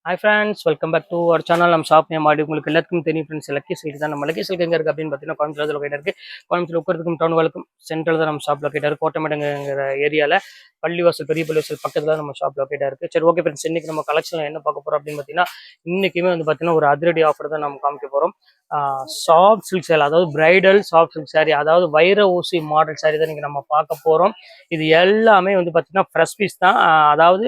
Hi friends, welcome back to our channel. நம்ம shop name Aadi உங்களுக்கு எல்லாத்துக்கும் தெரியும் ஃப்ரெண்ட்ஸ். லக்கி சில்க் தான். நம்ம லக்கி சில்க் எங்கே இருக்குது அப்படின்னு பார்த்தீங்கன்னா கோயம்புத்தூர் லொக்கேட் இருக்குது. கோயம்புத்தூர் உட்கிறதுக்கும் டவுனுகளுக்கும் சென்ட்ரல் தான் நம்ம ஷாப் லொக்கேட் இருக்குது. கோட்டமேடுங்கிற ஏரியாவில் பள்ளிவாசல், பெரிய பள்ளிவாசல் பக்கத்தில் தான் நம்ம ஷாப் லொக்கேட்டாக இருக்குது. சரி, ஓகே ஃப்ரெண்ட்ஸ், இன்றைக்கி நம்ம கலெக்ஷனில் என்ன பார்க்க போகிறோம் அப்படின்னு பார்த்தீங்கன்னா இன்றைக்குமே வந்து பார்த்தீங்கன்னா ஒரு அதிரடி ஆஃபர் தான் நம்ம காமிக்க போகிறோம். சாஃப்ட் சில்க் சேல், அதாவது பிரைடல் சாஃப்ட் சில்க் சாரீ, அதாவது வைர ஊசி மாடல் சாரீ தான் நீங்கள் நம்ம பார்க்க போகிறோம். இது எல்லாமே வந்து பார்த்தீங்கன்னா ஃப்ரெஷ் பீஸ் தான். அதாவது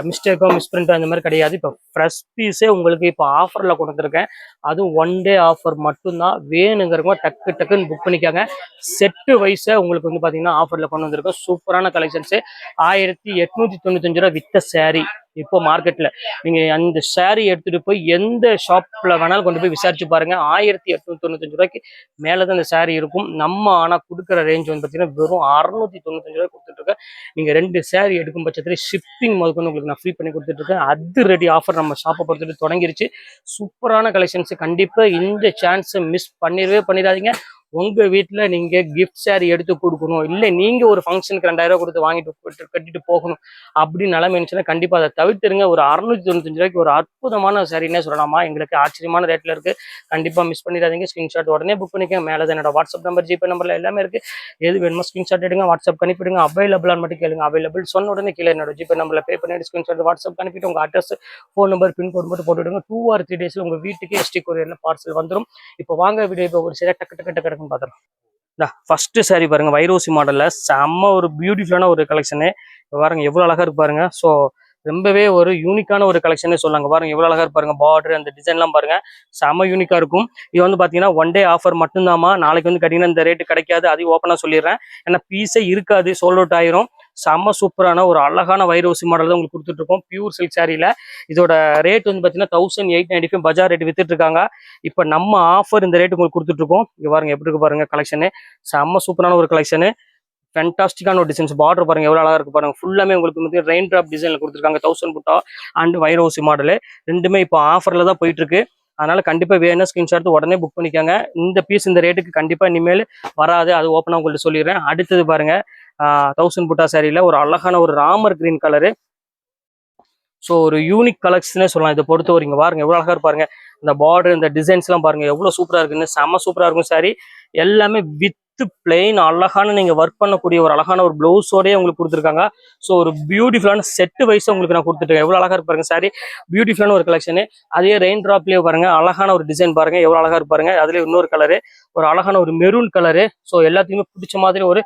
மிஸ்டேக்கோ மிஸ்பிரிண்டோ அந்த மாதிரி கிடையாது. இப்போ ஃப்ரெஷ் பீஸே உங்களுக்கு இப்போ ஆஃபரில் கொடுத்துருக்கேன். அதுவும் 1 டே ஆஃபர் மட்டும்தான். வேணுங்கிறவங்க டக்குன்னு புக் பண்ணிக்காங்க. செட்டு வைஸை உங்களுக்கு வந்து பார்த்தீங்கன்னா ஆஃபரில் கொண்டு வந்திருக்கோம். சூப்பரான கலெக்ஷன்ஸு. 1895 ரூபா வித்த சாரீ. இப்போ மார்க்கெட்டில் நீங்கள் அந்த சாரீ எடுத்துகிட்டு போய் எந்த ஷாப்பில் வேணாலும் கொண்டு போய் விசாரிச்சு பாருங்கள். 1895 ரூபாய்க்கு மேலே தான் இந்த சாரீ இருக்கும். நம்ம ஆனால் கொடுக்குற ரேஞ்ச் வந்து பார்த்தீங்கன்னா வெறும் 695 ரூபாய் கொடுத்துட்ருக்கேன். நீங்கள் 2 சாரீ எடுக்கும் பட்சத்தில் ஷிப்பிங் முதற்கொண்டு உங்களுக்கு நான் ஃப்ரீ பண்ணி கொடுத்துட்ருக்கேன். அது ரெடி ஆஃபர் நம்ம ஷாப்பை பொறுத்துட்டு தொடங்கிருச்சு. சூப்பரான கலெக்ஷன்ஸ். கண்டிப்பாக இந்த சான்ஸை மிஸ் பண்ணிடாதீங்க. உங்கள் வீட்டில் நீங்கள் கிஃப்ட் சாரீ எடுத்து கொடுக்கணும், இல்லை நீங்கள் ஒரு ஃபங்க்ஷனுக்கு 2000 ரூபா கொடுத்து வாங்கிட்டு கட்டிட்டு போகணும் அப்படின்னு நிலைமை இருந்துச்சுன்னா கண்டிப்பாக அதை தவிர்த்துருங்க. ஒரு 695 ரூபாய்க்கு ஒரு அற்புதமான சாரீன்னே சொல்லலாமா. எங்களுக்கு ஆச்சரியமான ரேட்டில் இருக்குது. கண்டிப்பாக மிஸ் பண்ணிடாதீங்க. ஸ்க்ரீன்ஷாட் உடனே புக் பண்ணிக்கோங்க. மேலே தான் என்னோட வாட்ஸ்அப் நம்பர், ஜிபே நம்பரில் எல்லாமே இருக்குது. எது வேணுமோ ஸ்க்ரீன்ஷாட் எடுங்க, வாட்ஸ்அப் அனுப்பிடுங்க. அவைலபிளான்னு மட்டும் கேளுங்க. அவைலபிள் சொன்ன உடனே கீழே என்னோட ஜிபே நம்பரில் பே பண்ணிட்டு ஸ்க்ரீன்ஷாட் வாட்ஸ்அப் அனுப்பிட்டு உங்கள் அட்ரஸ், ஃபோன் நம்பர், பின்கோட் மட்டும் போட்டுவிடுங்க. 2 or 3 டேஸில் உங்கள் வீட்டுக்கு எஸ்டி கொரியரில் பார்சல் வந்துடும். இப்போ வாங்க வீடியோ இப்போ ஒரு சரியாக டக்கு பார்த்துறோம். ஃபர்ஸ்ட் சாரி பாருங்க, வைரோசி மாடல்ல செம்ம ஒரு பியூட்டிஃபுல்லான ஒரு கலெக்ஷனு. பாருங்க எவ்வளவு அழகா இருக்கு பாருங்க. ஸோ ரொம்பவே ஒரு யூனிக்கான ஒரு கலெக்ஷனே சொல்லாங்க. பாருங்க எவ்வளவு அழகா இருப்பாருங்க. பார்டர் அந்த டிசைன்லாம் பாருங்க செம்ம யூனிக்கா இருக்கும். இது வந்து பாத்தீங்கன்னா 1 டே ஆஃபர் மட்டும்தாமா. நாளைக்கு வந்து கட்டிங்கன்னா இந்த ரேட்டு கிடைக்காது. அதையும் ஓப்பனா சொல்லிடுறேன். ஏன்னா பீஸே இருக்காது, சோல்ட் அவுட் ஆயிரும். செம்ம சூப்பரான ஒரு அழகான வைரோசி மாடல் தான் உங்களுக்கு கொடுத்துட்டு இருக்கோம். பியூர் சில்க் சாரியில இதோட ரேட் வந்து பாத்தீங்கன்னா 1895 பஜார் ரேட் வித்துட்டு இருக்காங்க. இப்ப நம்ம ஆஃபர் இந்த ரேட் உங்களுக்கு கொடுத்துட்டு இருக்கோம். இங்க பாருங்க எப்படி இருக்கு பாருங்க கலெக்ஷனு. செம்ம சூப்பரான ஒரு கலெக்ஷனு. ஃபேண்டாஸ்டிக்கான ஒரு டிசைன்ஸ். பார்டர் பாருங்க எவ்வளவு அழகா இருக்கு பாருங்க. ஃபுல்லாமே உங்களுக்கு வந்து ரெயின் டிராப் டிசைன்ல கொடுத்துருக்காங்க. 1000 புட்டா அண்ட் வைரோசி மாடலு ரெண்டுமே இப்போ ஆஃபர்ல தான் போயிட்டு இருக்கு. அதனால கண்டிப்பா வேணும் ஸ்கிரீன்ஷாட் உடனே புக் பண்ணிக்கோங்க. இந்த பீஸ் இந்த ரேட்டுக்கு கண்டிப்பா இனிமேல் வராது. அது ஓப்பனா உங்கள்ட்ட சொல்லிடுறேன். அடுத்தது பாருங்க 1000 புட்டா சாரியில ஒரு அழகான ஒரு ராமர் கிரீன் கலரு. ஸோ ஒரு யூனிக் கலெக்ஷனே சொல்லலாம். இதை பொறுத்த வரைக்கும் பாருங்க எவ்வளவு அழகா இருப்பாருங்க. இந்த பார்டர் இந்த டிசைன்ஸ் எல்லாம் பாருங்க எவ்வளவு சூப்பரா இருக்குன்னு. செம்ம சூப்பரா இருக்கும் சாரி. எல்லாமே வித் பிளெயின் அழகான நீங்க ஒர்க் பண்ணக்கூடிய ஒரு அழகான ஒரு பிளவுஸோடய உங்களுக்கு கொடுத்துருக்காங்க. ஸோ ஒரு பியூட்டிஃபுல்லான செட்டு வைஸ் உங்களுக்கு நான் கொடுத்துருக்கேன். எவ்வளவு அழகா இருப்பாருங்க சாரி. பியூட்டிஃபுல்லான ஒரு கலெக்ஷனு. அதே ரெயின் டிராப்லயே பாருங்க அழகான ஒரு டிசைன் பாருங்க எவ்வளவு அழகா இருப்பாருங்க. அதுல இன்னொரு கலரு ஒரு அழகான ஒரு மெரூன் கலரு. ஸோ எல்லாத்துக்குமே பிடிச்ச மாதிரி ஒரு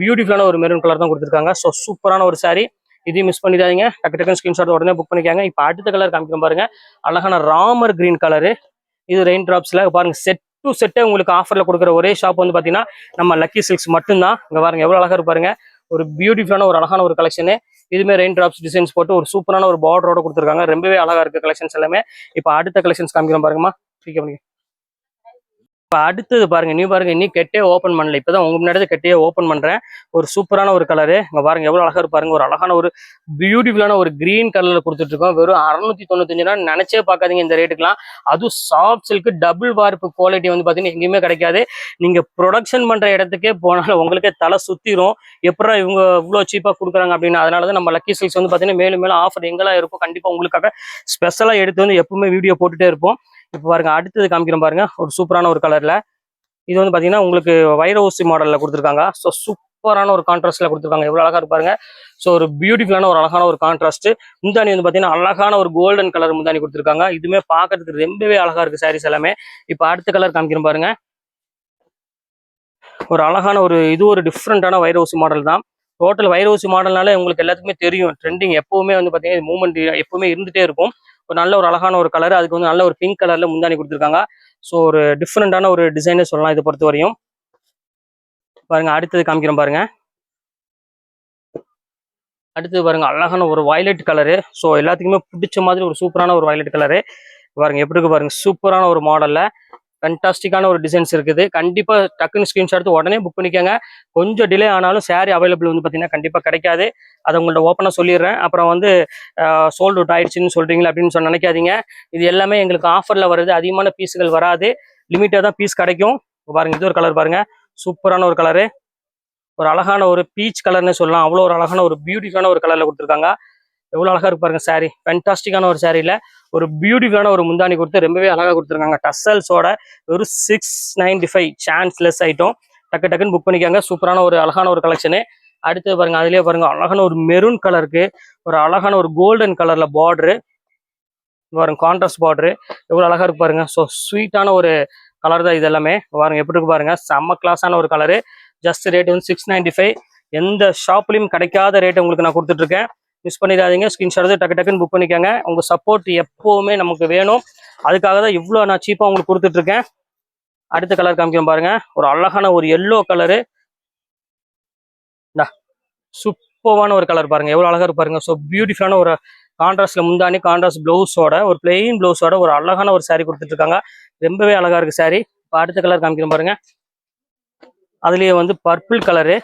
பியூட்டிஃபுல்லான ஒரு மெரூன் கலர் தான் கொடுத்துருக்காங்க. ஸோ சூப்பரான ஒரு சாரி. இதையும் மிஸ் பண்ணிடாதீங்க. டக்குன்னு ஸ்கிரீன்ஷாட் உடனே புக் பண்ணிக்காங்க. இப்போ அடுத்த கலர் காமிக்கிறோம் பாருங்க. அழகான ராமர் கிரீன் கலரு. இது ரெயின் டிராப்ஸ்ல பாருங்க. செட் டு செட்டே உங்களுக்கு ஆஃபர்ல கொடுக்குற ஒரே ஷாப் வந்து பாத்தீங்கன்னா நம்ம லக்கி சில்க்ஸ் மட்டும்தான். இங்க பாருங்க எவ்வளவு அழகா இருப்பாருங்க. ஒரு பியூட்டிஃபுல்லான ஒரு அழகான ஒரு கலெக்ஷனு. இதுமே ரெயின் டிராப்ஸ் டிசைன்ஸ் போட்டு ஒரு சூப்பரான ஒரு பார்டரோட கொடுத்துருக்காங்க. ரொம்பவே அழகா இருக்கு கலெக்ஷன்ஸ் எல்லாமே. இப்போ அடுத்த கலெக்ஷன்ஸ் காமிக்கிறோம் பாருங்கம்மா. இப்போ அடுத்தது பாருங்க, நீ பாருங்க இன்னும் கெட்டே ஓப்பன் பண்ணல. இப்போதான் உங்க முன்னாடி கெட்டையே ஓப்பன் பண்றேன். ஒரு சூப்பரான ஒரு கலரு. இங்க பாருங்க எவ்வளவு அழகா இருப்பாருங்க. ஒரு அழகான ஒரு பியூட்டிஃபுல்லான ஒரு கிரீன் கலர்ல கொடுத்துட்டு இருக்கோம். வெறும் 695 ரூபா. நினைச்சே பார்க்காதீங்க இந்த ரேட்டுக்குலாம். அதுவும் சாஃப்ட் சில்க் டபுள் வார்ப்பு குவாலிட்டி வந்து பாத்தீங்கன்னா எங்கேயுமே கிடைக்காது. நீங்க ப்ரொடக்ஷன் பண்ற இடத்துக்கே போனாலும் உங்களுக்கே தலை சுத்திரும். எப்படா இவங்க இவ்வளவு சீப்பா கொடுக்குறாங்க அப்படின்னு. அதனாலதான் நம்ம லக்கி சில்க்ஸ் வந்து பாத்தீங்கன்னா மேலும் ஆஃபர் எங்கெல்லாம் இருக்கும் கண்டிப்பா உங்களுக்காக ஸ்பெஷலா எடுத்து வந்து எப்பவுமே வீடியோ போட்டுட்டே இருப்போம். இப்போ பாருங்க அடுத்தது காமிக்கிறோம் பாருங்க. ஒரு சூப்பரான ஒரு கலர்ல இது வந்து பாத்தீங்கன்னா உங்களுக்கு வைர ஊசி மாடல்ல கொடுத்துருக்காங்க. ஸோ சூப்பரான ஒரு கான்ட்ராஸ்ட்ல கொடுத்துருக்காங்க. எவ்வளவு அழகா இருப்பாருங்க. ஸோ ஒரு பியூட்டிஃபுல்லான ஒரு அழகான ஒரு கான்ட்ராஸ்ட். முந்தானி வந்து பாத்தீங்கன்னா அழகான ஒரு கோல்டன் கலர் முந்தானி கொடுத்துருக்காங்க. இதுவுமே பார்க்கறதுக்கு ரொம்பவே அழகா இருக்கு சாரீஸ் எல்லாமே. இப்போ அடுத்த கலர் காமிக்கிறோம் பாருங்க. ஒரு அழகான இது ஒரு டிஃப்ரெண்டான வைர ஊசி மாடல் தான். டோட்டல் வைர ஊசி மாடல்னால உங்களுக்கு எல்லாத்துக்குமே தெரியும். ட்ரெண்டிங் எப்பவுமே வந்து பாத்தீங்கன்னா மூவ்மெண்ட் எப்பவுமே இருந்துட்டே இருக்கும். ஒரு நல்ல ஒரு அழகான ஒரு கலர். அதுக்கு வந்து நல்ல ஒரு பிங்க் கலர்ல முந்தானி கொடுத்துருக்காங்க. ஸோ ஒரு டிஃப்ரெண்டான ஒரு டிசைனே சொல்லலாம் இதை பொறுத்த வரையும். பாருங்க அடுத்தது காமிக்கிறோம் பாருங்க. அடுத்தது பாருங்க அழகான ஒரு வயலட் கலரு. ஸோ எல்லாத்துக்குமே பிடிச்ச மாதிரி ஒரு சூப்பரான ஒரு வயலட் கலரு. பாருங்க எப்படி இருக்கு பாருங்க. சூப்பரான ஒரு மாடல்ல ஃபேண்டாஸ்டிக்கான ஒரு டிசைன்ஸ் இருக்குது. கண்டிப்பா டக்குன்னு ஸ்கிரீன்ஷாட் எடுத்து உடனே புக் பண்ணிக்கோங்க. கொஞ்சம் டிலே ஆனாலும் சாரி அவைலபிள் வந்து பார்த்தீங்கன்னா கண்டிப்பா கிடைக்காது. அதை உங்கள்ட்ட ஓப்பனாக சொல்லிடுறேன். அப்புறம் வந்து சோல்ட் அவுட் ஆயிடுச்சுன்னு சொல்றீங்களா அப்படின்னு நினைக்காதீங்க. இது எல்லாமே எங்களுக்கு ஆஃபர்ல வருது. அதிகமான பீஸுகள் வராது. லிமிட்டாக தான் பீஸ் கிடைக்கும். பாருங்க இது ஒரு கலர் பாருங்க. சூப்பரான ஒரு கலரு. ஒரு அழகான ஒரு பீச் கலர்னு சொல்லலாம். அவ்வளோ ஒரு அழகான ஒரு பியூட்டிஃபுல்லான ஒரு கலர்ல கொடுத்துருக்காங்க. எவ்வளவு அழகா இருக்கு பாருங்க சாரி. ஃபேண்டாஸ்டிக்கான ஒரு சாரியில ஒரு பியூட்டிஃபுல்லான ஒரு முந்தானி கொடுத்து ரொம்பவே அழகாக கொடுத்துருக்காங்க. டசல்ஸோட ஒரு 695 சான்ஸ்லெஸ் ஐட்டம். டக்கு டக்குன்னு புக் பண்ணிக்காங்க. சூப்பரான ஒரு அழகான ஒரு கலெக்ஷனு. அடுத்தது பாருங்க, அதுலயே பாருங்க அழகான ஒரு மெரூன் கலருக்கு ஒரு அழகான ஒரு கோல்டன் கலர்ல பார்டரு பாருங்க, கான்ட்ராஸ்ட் பார்டரு எவ்வளவு அழகா இருக்கு பாருங்க. ஸோ ஸ்வீட்டான ஒரு கலர் தான் இது எல்லாமே. பாருங்க எப்படி இருக்கு பாருங்க, செம்ம கிளாஸான ஒரு கலரு. ஜஸ்ட் ரேட் வந்து 695. எந்த ஷாப்லயும் கிடைக்காத ரேட் உங்களுக்கு நான் கொடுத்துட்டு இருக்கேன். மிஸ் பண்ணிடாதீங்க. ஸ்கிரீன்ஷாட் எடுத்து டக்கு டக்குன்னு புக் பண்ணிக்கோங்க. உங்க சப்போர்ட் எப்பவுமே நமக்கு வேணும். அதுக்காக தான் இவ்வளோ நான் சீப்பாக உங்களுக்கு கொடுத்துட்டு இருக்கேன். அடுத்த கலர் காமிக்கிறோம் பாருங்க, ஒரு அழகான ஒரு எல்லோ கலரு. சூப்பரான ஒரு கலர் பாருங்க, எவ்வளவு அழகா இருக்கு பாருங்க. ஸோ பியூட்டிஃபுல்லான ஒரு கான்ட்ராஸ்ட்ல முந்தானி, கான்ட்ராஸ்ட் பிளவுஸோட ஒரு பிளெயின் பிளவுஸோட ஒரு அழகான ஒரு saree கொடுத்துட்டு இருக்காங்க. ரொம்பவே அழகா இருக்கு saree. இப்போ அடுத்த கலர் காமிக்கிறோம் பாருங்க, அதுலயே வந்து பர்பிள் கலரு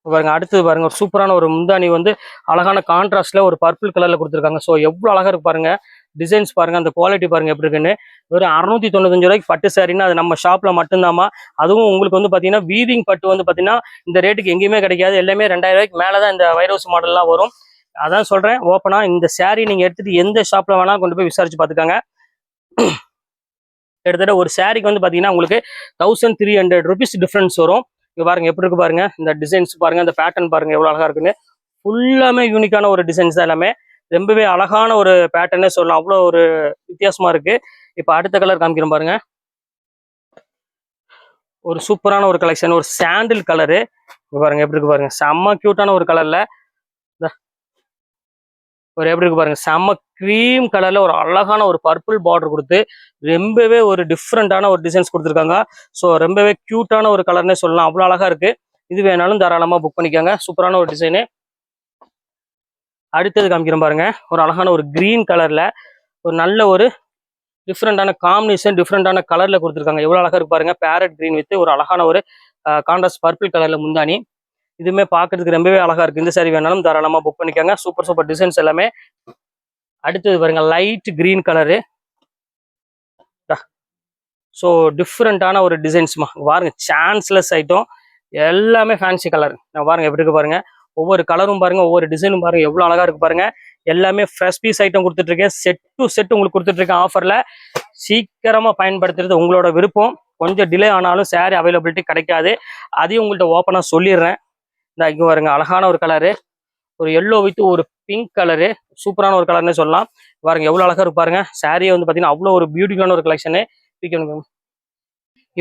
பாருங்க. அடுத்தது பாருங்க, ஒரு சூப்பரான ஒரு முந்தானி வந்து அழகான கான்ட்ராஸ்ட்ல ஒரு பர்பிள் கலர்ல கொடுத்துருக்காங்க. ஸோ எவ்வளவு அழகா இருக்கு பாருங்க. டிசைன்ஸ் பாருங்க, அந்த குவாலிட்டி பாருங்க எப்படி இருக்குன்னு. வெறும் 695 ரூபாய்க்கு பட்டு சாரின்னா அது நம்ம ஷாப்ல மட்டும்தாமா. அதுவும் உங்களுக்கு வந்து பாத்தீங்கன்னா வீவிங் பட்டு வந்து பாத்தீங்கன்னா இந்த ரேட்டுக்கு எங்கேயுமே கிடைக்காது. எல்லாமே 2000 ரூபாய்க்கு மேலதான் இந்த வைரோஸ் மாடல்லாம் வரும். அதான் சொல்றேன் ஓப்பனா, இந்த சாரி நீங்க எடுத்துட்டு எந்த ஷாப்ல வேணா கொண்டு போய் விசாரிச்சு பாத்துக்காங்க. கிட்டத்தட்ட ஒரு சாரிக்கு வந்து பாத்தீங்கன்னா உங்களுக்கு 1300 ருபீஸ் டிஃபரன்ஸ் வரும். இங்க பாருங்க எப்படி இருக்கு பாருங்க, இந்த டிசைன்ஸ் பாருங்க, இந்த பேட்டர்ன் பாருங்க எவ்வளவு அழகா இருக்குன்னு. ஃபுல்லாமே யூனிக்கான ஒரு டிசைன்ஸ் தான் எல்லாமே. ரொம்பவே அழகான ஒரு பேட்டர்னே சொல்லலாம், அவ்வளோ ஒரு வித்தியாசமா இருக்கு. இப்போ அடுத்த கலர் காமிக்கிறோம் பாருங்க, ஒரு சூப்பரான ஒரு கலெக்ஷன், ஒரு சாண்டில் கலரு பாருங்க எப்படி இருக்கு பாருங்க. செம்ம கியூட்டான ஒரு கலர்ல ஒரு எப்படி இருக்கு பாருங்க, செம்ம கிரீம் கலர்ல ஒரு அழகான ஒரு பர்பிள் பார்டர் கொடுத்து ரொம்பவே ஒரு டிஃப்ரெண்டான ஒரு டிசைன்ஸ் கொடுத்துருக்காங்க. ஸோ ரொம்பவே கியூட்டான ஒரு கலர்னே சொல்லலாம், அவ்வளோ அழகா இருக்கு. இது வேணாலும் தாராளமா புக் பண்ணிக்கோங்க. சூப்பரான ஒரு டிசைனு. அடுத்தது காமிக்கிறோம் பாருங்க, ஒரு அழகான ஒரு கிரீன் கலர்ல ஒரு நல்ல ஒரு டிஃப்ரெண்டான காம்பினேஷன், டிஃப்ரெண்டான கலர்ல கொடுத்துருக்காங்க. எவ்வளவு அழகா இருக்கு பாருங்க. பேரட் கிரீன் வித் ஒரு அழகான ஒரு கான்ட்ராஸ்ட் பர்பிள் கலர்ல முந்தானி. இதுவுமே பார்க்கறதுக்கு ரொம்பவே அழகா இருக்கு. இந்த சாரி வேணாலும் தாராளமா புக் பண்ணிக்கோங்க. சூப்பர் சூப்பர் டிசைன்ஸ் எல்லாமே. அடுத்தது பாருங்க, லைட் கிரீன் கலரு. ஸோ டிஃப்ரெண்டான ஒரு டிசைன்ஸ்மா பாருங்க, சான்ஸ்லெஸ் ஐட்டம். எல்லாமே ஃபேன்சி கலர். நான் பாருங்க எப்படி இருக்கு பாருங்க, ஒவ்வொரு கலரும் பாருங்க, ஒவ்வொரு டிசைனும் பாருங்க எவ்வளவு அழகா இருக்கு பாருங்க. எல்லாமே ஃப்ரெஷ் பீஸ் ஐட்டம் கொடுத்துட்டு இருக்கேன். செட் டு செட் உங்களுக்கு கொடுத்துட்டு இருக்கேன் ஆஃபர்ல. சீக்கிரமா பயன்படுத்துறது உங்களோட விருப்பம். கொஞ்சம் டிலே ஆனாலும் சாரி அவைலபிலிட்டி கிடைக்காது. அதையும் உங்கள்கிட்ட ஓப்பனா சொல்லிடுறேன். இந்த இங்க பாருங்க, அழகான ஒரு கலரு, ஒரு எல்லோ வித் ஒரு பிங்க் கலரு. சூப்பரான ஒரு கலர்னே சொல்லலாம். பாருங்க எவ்வளவு அழகா இருக்கு பாருங்க. சாரியை வந்து பாத்தீங்கன்னா அவ்வளோ ஒரு பியூட்டிஃபுல்லான ஒரு கலெக்ஷனு.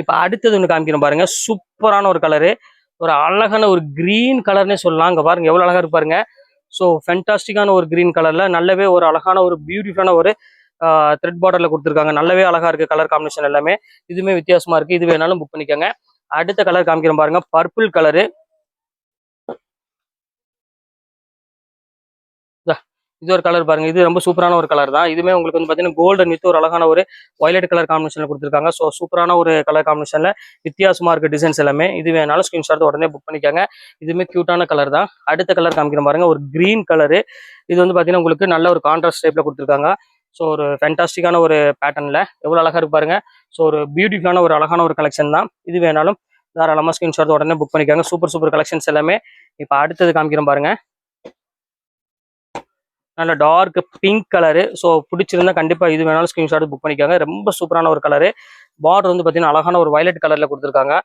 இப்ப அடுத்தது ஒன்று காமிக்கிறோம் பாருங்க, சூப்பரான ஒரு கலரு, ஒரு அழகான ஒரு கிரீன் கலர்னே சொல்லலாம். அங்க பாருங்க எவ்வளவு அழகா இருக்கு பாருங்க. ஸோ ஃபென்டாஸ்டிக்கான ஒரு கிரீன் கலர்ல நல்லாவே ஒரு அழகான ஒரு பியூட்டிஃபுல்லான ஒரு த்ரெட் பார்டர்ல கொடுத்துருக்காங்க. நல்லாவே அழகா இருக்கு கலர் காம்பினேஷன் எல்லாமே. இதுவுமே வித்தியாசமா இருக்கு. இது வேணாலும் புக் பண்ணிக்கோங்க. அடுத்த கலர் காமிக்கிறோம் பாருங்க, பர்பிள் கலரு. இது ஒரு கலர் பாருங்க, இது ரொம்ப சூப்பரான ஒரு கலர் தான். இதுவுமே உங்களுக்கு வந்து பாத்தீங்கன்னா கோல்டன் வித் ஒரு அழகான ஒரு வயலட் கலர் காம்பினேஷன்ல கொடுத்துருக்காங்க. ஸோ சூப்பரான ஒரு கலர் காம்பினேஷன்ல வித்தியாசமா இருக்கு டிசைன்ஸ் எல்லாமே. இது வேணாலும் ஸ்கிரீன்ஷாட் உடனே புக் பண்ணிக்கோங்க. இதுவுமே கியூட்டான கலர் தான். அடுத்த கலர் காமிக்கிறோம் பாருங்க, ஒரு கிரீன் கலரு. இது வந்து பாத்தீங்கன்னா உங்களுக்கு நல்ல ஒரு கான்ட்ராஸ்ட் டைப்ல கொடுத்துருக்காங்க. ஸோ ஒரு ஃபேன்டாஸ்டிக்கான ஒரு பேட்டர்ன்ல எவ்வளவு அழகா இருக்கு பாருங்க. ஸோ ஒரு பியூட்டிஃபுல்லான ஒரு அழகான ஒரு கலெக்ஷன் தான். இது வேணாலும் தாராளமா ஸ்கிரீன்ஷாட் உடனே புக் பண்ணிக்கோங்க. சூப்பர் சூப்பர் கலெக்ஷன்ஸ் எல்லாமே. இப்போ அடுத்தது காமிக்கிறோம் பாருங்க, நல்ல டார்க் பிங்க் கலரு. ஸோ பிடிச்சிருந்தா கண்டிப்பா இது வேணாலும் ஸ்கிரீன்ஷாட் புக் பண்ணிக்கோங்க. ரொம்ப சூப்பரான ஒரு கலரு. பார்டர் வந்து பாத்தீங்கன்னா அழகான ஒரு வயலட் கலர்ல கொடுத்துருக்காங்க.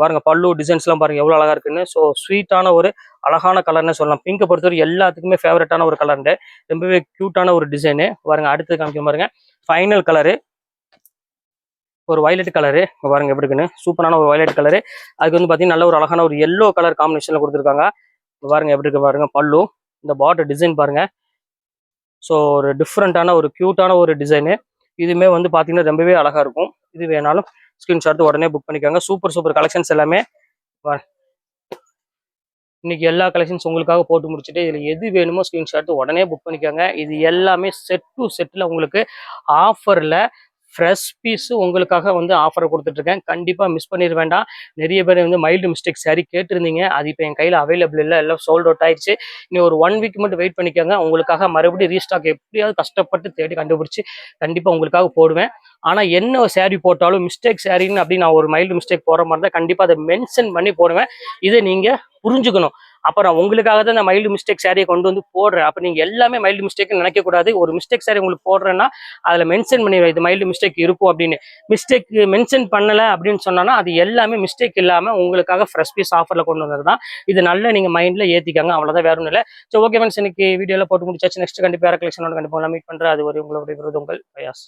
பாருங்க பல்லு டிசைன்ஸ் எல்லாம் பாருங்க எவ்வளவு அழகா இருக்குன்னு. ஸோ ஸ்வீட்டான ஒரு அழகான கலர்னு சொல்லலாம். பிங்கை பொறுத்தவரை எல்லாத்துக்குமே ஃபேவரட்டான ஒரு கலர். ரொம்பவே கியூட்டான ஒரு டிசைனு. பாருங்க அடுத்து காமிக்க பாருங்க, ஃபைனல் கலரு, ஒரு வயலட் கலரு. பாருங்க எப்படி இருக்குன்னு. சூப்பரான ஒரு வயலட் கலரு. அதுக்கு வந்து பாத்தீங்கன்னா நல்ல ஒரு அழகான ஒரு எல்லோ கலர் காம்பினேஷன்ல கொடுத்துருக்காங்க. பாருங்க எப்படி இருக்கு பாருங்க பல்லு. இந்த பார்டர் டிசைன் பாருங்க. ஸோ ஒரு டிஃப்ரெண்டான ஒரு கியூட்டான ஒரு டிசைனு. இதுவுமே வந்து பார்த்தீங்கன்னா ரொம்பவே அழகா இருக்கும். இது வேணாலும் ஸ்கிரீன்ஷாட் உடனே புக் பண்ணிக்கோங்க. சூப்பர் சூப்பர் கலெக்ஷன்ஸ் எல்லாமே. இன்னைக்கு எல்லா கலெக்ஷன்ஸ் உங்களுக்காக போட்டு முடிச்சுட்டு இதில் எது வேணுமோ ஸ்கிரீன்ஷாட் உடனே புக் பண்ணிக்கோங்க. இது எல்லாமே செட் டு செட்டில் உங்களுக்கு ஆஃபரில் ஃப்ரெஷ் பீஸு உங்களுக்காக வந்து ஆஃபரை கொடுத்துட்ருக்கேன். கண்டிப்பாக மிஸ் பண்ணிட வேண்டாம். நிறைய பேர் வந்து மைல்டு மிஸ்டேக் சாரி கேட்டிருந்தீங்க. அது இப்போ என் கையில் அவைலபிள் இல்லை, எல்லாம் சோல்ட் அவுட் ஆயிடுச்சு. இன்னும் ஒரு 1 வீக் மட்டும் வெயிட் பண்ணிக்கோங்க. உங்களுக்காக மறுபடியும் ரீஸ்டாக் எப்படியாவது கஷ்டப்பட்டு தேடி கண்டுபிடிச்சி கண்டிப்பாக உங்களுக்காக போடுவேன். ஆனால் என்ன சாரி போட்டாலும் மிஸ்டேக் சாரின்னு அப்படி நான் ஒரு மைல்டு மிஸ்டேக் போகிற மாதிரி தான் கண்டிப்பாக அதை மென்ஷன் பண்ணி போடுவேன். இதை நீங்கள் புரிஞ்சுக்கணும். அப்புறம் உங்களுக்காக தான் இந்த மைல்டு மிஸ்டேக் சாரியை கொண்டு வந்து போடுறேன். அப்போ நீங்கள் எல்லாமே மைல்டு மிஸ்டேக் நினைக்கக்கூடாது. ஒரு மிஸ்டேக் சாரி உங்களுக்கு போடுறேன்னா அதில் மென்ஷன் பண்ணிடுவேன் இது மைல்டு மிஸ்டேக் இருக்கும் அப்படின்னு. மிஸ்டேக் மென்ஷன் பண்ணலை அப்படின்னு சொன்னோன்னா அது எல்லாமே மிஸ்டேக் இல்லாமல் உங்களுக்காக ஃப்ரெஷ் பீஸ் ஆஃபரில் கொண்டு வந்தது தான். இது நல்லா நீங்கள் மைண்டில் ஏற்றிக்காங்க, அவ்வளோதான், வேற ஒன்றும் இல்லை. ஸோ ஓகே ஃப்ரெண்ட்ஸ், இன்னைக்கு வீடியோவில் போட்டு முடிச்சாச்சு. நெக்ஸ்ட் கண்டிப்பாக வேறு கலெக்ஷனோட கண்டிப்பாக மீட் பண்ணுறேன். அது ஒரு உங்களுடைய உங்கள் பயாஸ்.